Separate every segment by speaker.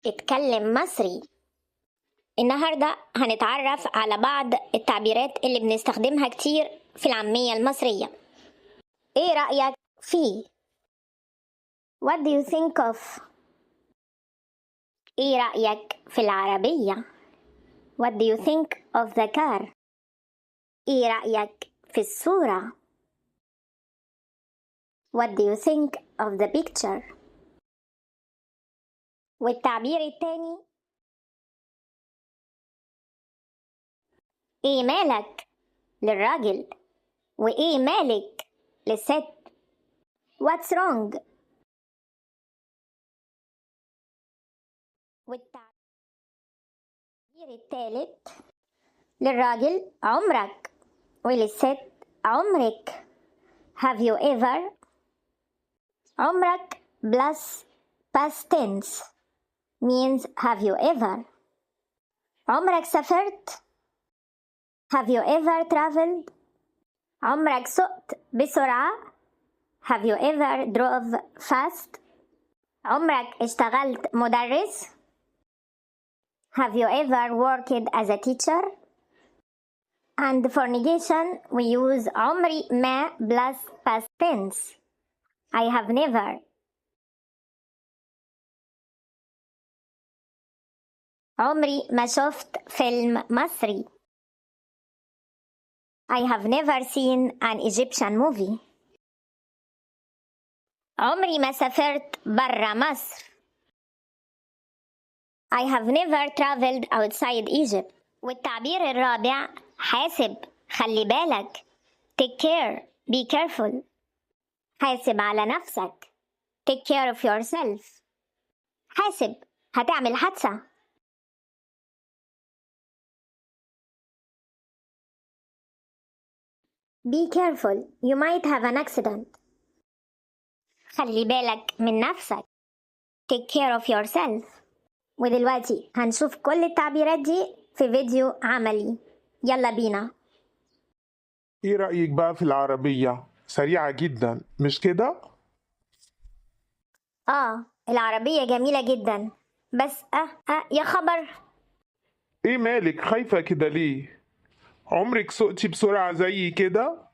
Speaker 1: اتكلم مصري. النهاردة هنتعرف على بعض التعبيرات اللي بنستخدمها كتير في العامية المصرية. ايه رأيك فيه؟ What do you think of؟ ايه رأيك في العربية؟ What do you think of the car؟ ايه رأيك في الصورة؟ What do you think of the picture؟ والتعبير التاني، ايه مالك للراجل وايه مالك للست. What's wrong؟ والتعبير التالت للراجل عمرك وللست عمرك. Have you ever؟ عمرك plus past tense means have you ever. عمرك سافرت؟ Have you ever traveled؟ عمرك سقت بسرعة؟ Have you ever drove fast؟ عمرك اشتغلت مدرس؟ Have you ever worked as a teacher؟ And for negation we use عمري ما plus past tense. I have never. عمري ما شفت فيلم مصري. I have never seen an Egyptian movie. عمري ما سافرت برا مصر. I have never traveled outside Egypt. والتعبير الرابع حاسب، خلي بالك. Take care, be careful. حاسب على نفسك. Take care of yourself. حاسب، هتعمل حادثة. Be careful, you might have an accident. خلي بالك من نفسك. Take care of yourself. ودلوقتي هنشوف كل التعبيرات دي في فيديو عملي. يلا بينا.
Speaker 2: ايه رأيك بقى في العربية؟ سريعة جدا مش كده؟
Speaker 1: العربية جميلة جدا، بس يا خبر.
Speaker 2: ايه مالك خايفة كده ليه؟ عمرك سقتي بسرعة زي كده؟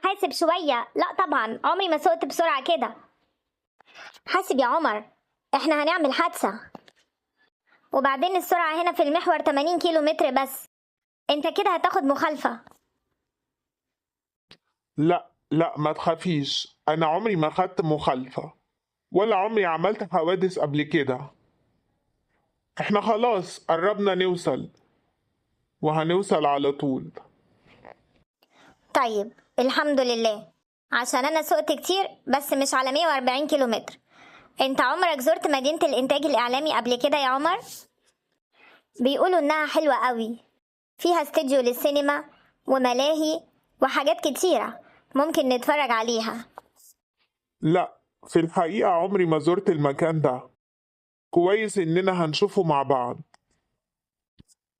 Speaker 1: حاسب شوية. لا طبعا عمري ما سقت بسرعة كده. حاسب يا عمر، احنا هنعمل حادثة. وبعدين السرعة هنا في المحور 80 كيلو متر بس، انت كده هتاخد مخالفة.
Speaker 2: لا ما تخافيش، انا عمري ما خدت مخالفة ولا عمري عملت حوادث قبل كده. احنا خلاص قربنا نوصل وهنوصل على طول.
Speaker 1: طيب الحمد لله، عشان انا سقت كتير بس مش على 140 كيلو متر. انت عمرك زرت مدينة الانتاج الاعلامي قبل كده يا عمر؟ بيقولوا انها حلوة قوي، فيها استوديو للسينما وملاهي وحاجات كتيرة ممكن نتفرج عليها.
Speaker 2: لا في الحقيقة عمري ما زرت المكان ده. كويس اننا هنشوفه مع بعض.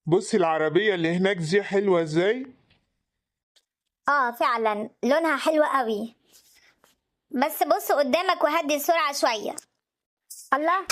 Speaker 2: بصي العربية اللي هناك دي حلوة ازاي؟
Speaker 1: فعلا لونها حلو قوي، بس بص قدامك وهدي السرعة شوية. الله،